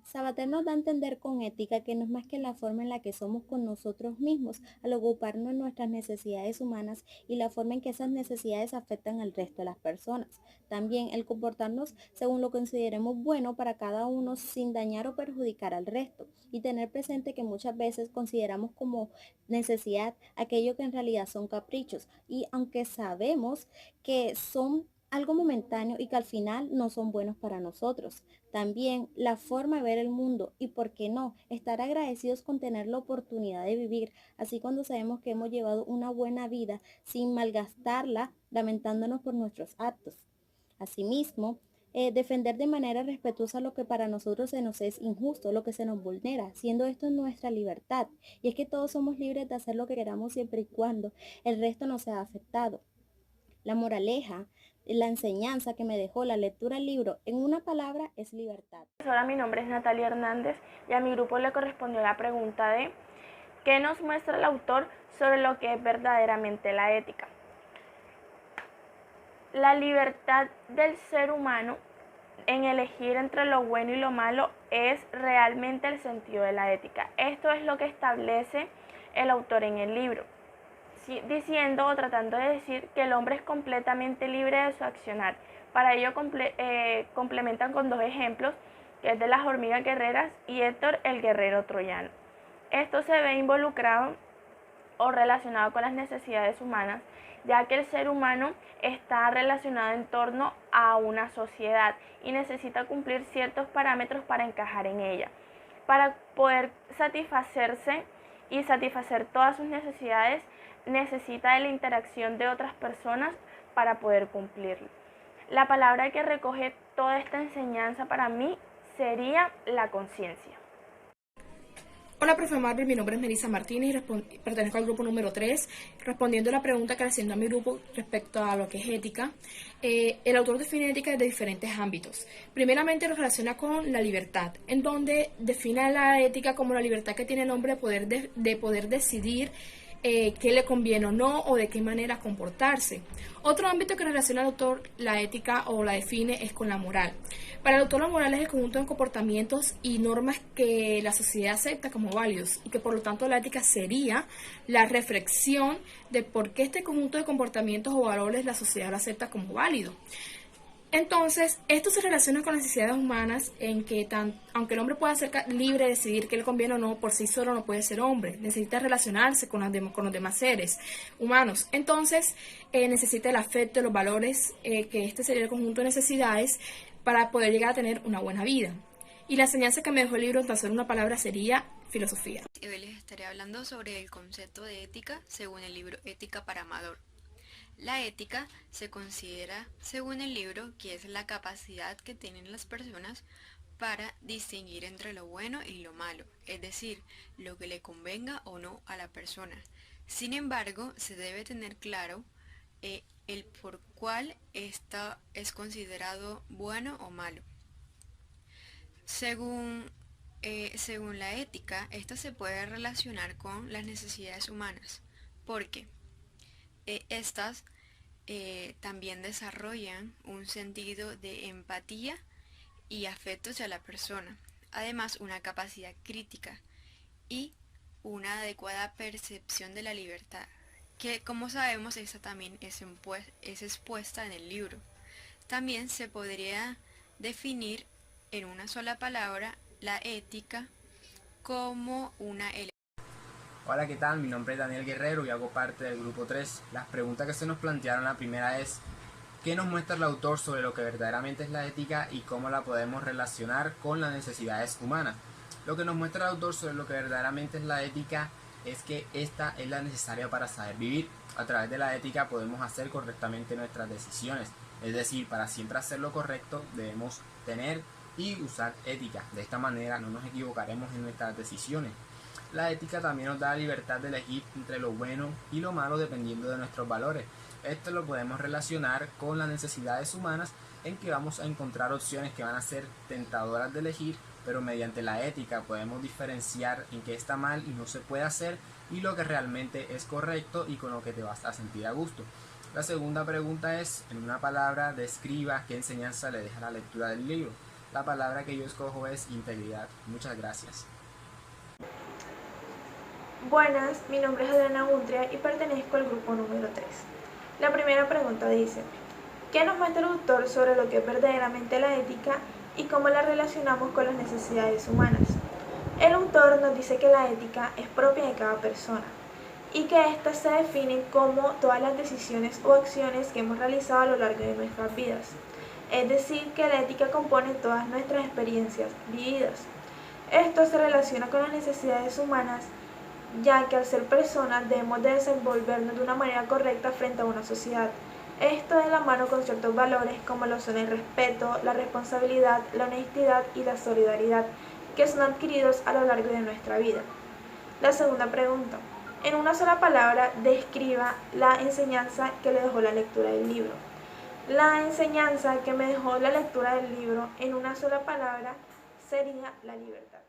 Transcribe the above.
Sabater nos da a entender con ética que no es más que la forma en la que somos con nosotros mismos al ocuparnos en nuestras necesidades humanas y la forma en que esas necesidades afectan al resto de las personas. También el comportarnos según lo consideremos bueno para cada uno sin dañar o perjudicar al resto y tener presente que muchas veces consideramos como necesidad aquello que en realidad son caprichos y aunque sabemos que son algo momentáneo y que al final no son buenos para nosotros. También la forma de ver el mundo y, por qué no, estar agradecidos con tener la oportunidad de vivir, así cuando sabemos que hemos llevado una buena vida sin malgastarla, lamentándonos por nuestros actos. Asimismo, defender de manera respetuosa lo que para nosotros se nos es injusto, lo que se nos vulnera, siendo esto nuestra libertad. Y es que todos somos libres de hacer lo que queramos siempre y cuando el resto no sea afectado. La moraleja, la enseñanza que me dejó la lectura del libro, en una palabra, es libertad. Ahora mi nombre es Natalia Hernández y a mi grupo le correspondió la pregunta de ¿qué nos muestra el autor sobre lo que es verdaderamente la ética? La libertad del ser humano en elegir entre lo bueno y lo malo es realmente el sentido de la ética. Esto es lo que establece el autor en el libro, diciendo o tratando de decir que el hombre es completamente libre de su accionar. Para ello complementan con dos ejemplos, que es de las hormigas guerreras y Héctor el guerrero troyano. Esto se ve involucrado o relacionado con las necesidades humanas, ya que el ser humano está relacionado en torno a una sociedad y necesita cumplir ciertos parámetros para encajar en ella. Para poder satisfacerse y satisfacer todas sus necesidades, necesita de la interacción de otras personas para poder cumplirlo. La palabra que recoge toda esta enseñanza para mí sería la conciencia. Hola, profe Marvel, mi nombre es Melissa Martínez y pertenezco al grupo número 3. Respondiendo a la pregunta que le haciendo a mi grupo respecto a lo que es ética, el autor define ética desde diferentes ámbitos. Primeramente lo relaciona con la libertad, en donde define la ética como la libertad que tiene el hombre de poder decidir qué le conviene o no, o de qué manera comportarse. Otro ámbito que relaciona al autor la ética o la define es con la moral. Para el autor la moral es el conjunto de comportamientos y normas que la sociedad acepta como válidos y que por lo tanto la ética sería la reflexión de por qué este conjunto de comportamientos o valores la sociedad lo acepta como válido. Entonces, esto se relaciona con las necesidades humanas en que aunque el hombre pueda ser libre de decidir qué le conviene o no, por sí solo no puede ser hombre. Necesita relacionarse con los demás seres humanos. Entonces, necesita el afecto, los valores, que este sería el conjunto de necesidades para poder llegar a tener una buena vida. Y la enseñanza que me dejó el libro en tan solo una palabra sería filosofía. Hoy les estaré hablando sobre el concepto de ética según el libro Ética para Amador. La ética se considera, según el libro, que es la capacidad que tienen las personas para distinguir entre lo bueno y lo malo, es decir, lo que le convenga o no a la persona. Sin embargo, se debe tener claro el por cuál esta es considerado bueno o malo. Según la ética, esta se puede relacionar con las necesidades humanas, porque estas también desarrollan un sentido de empatía y afecto hacia la persona, además una capacidad crítica y una adecuada percepción de la libertad, que como sabemos esta también es expuesta en el libro. También se podría definir en una sola palabra la ética como una elección. Hola, ¿qué tal? Mi nombre es Daniel Guerrero y hago parte del grupo 3. Las preguntas que se nos plantearon, la primera es ¿qué nos muestra el autor sobre lo que verdaderamente es la ética y cómo la podemos relacionar con las necesidades humanas? Lo que nos muestra el autor sobre lo que verdaderamente es la ética es que esta es la necesaria para saber vivir. A través de la ética podemos hacer correctamente nuestras decisiones, es decir, para siempre hacer lo correcto debemos tener y usar ética. De esta manera no nos equivocaremos en nuestras decisiones. La ética también nos da la libertad de elegir entre lo bueno y lo malo dependiendo de nuestros valores. Esto lo podemos relacionar con las necesidades humanas en que vamos a encontrar opciones que van a ser tentadoras de elegir, pero mediante la ética podemos diferenciar en qué está mal y no se puede hacer y lo que realmente es correcto y con lo que te vas a sentir a gusto. La segunda pregunta es, en una palabra, describa qué enseñanza le deja la lectura del libro. La palabra que yo escojo es integridad. Muchas gracias. Buenas, mi nombre es Adriana Untria y pertenezco al grupo número 3. La primera pregunta dice, ¿qué nos muestra el autor sobre lo que es verdaderamente la ética y cómo la relacionamos con las necesidades humanas? El autor nos dice que la ética es propia de cada persona y que ésta se define como todas las decisiones o acciones que hemos realizado a lo largo de nuestras vidas. Es decir, que la ética compone todas nuestras experiencias vividas. Esto se relaciona con las necesidades humanas, ya que al ser personas debemos de desenvolvernos de una manera correcta frente a una sociedad. Esto de la mano con ciertos valores como lo son el respeto, la responsabilidad, la honestidad y la solidaridad, que son adquiridos a lo largo de nuestra vida. La segunda pregunta. En una sola palabra, describa la enseñanza que le dejó la lectura del libro. La enseñanza que me dejó la lectura del libro en una sola palabra sería la libertad.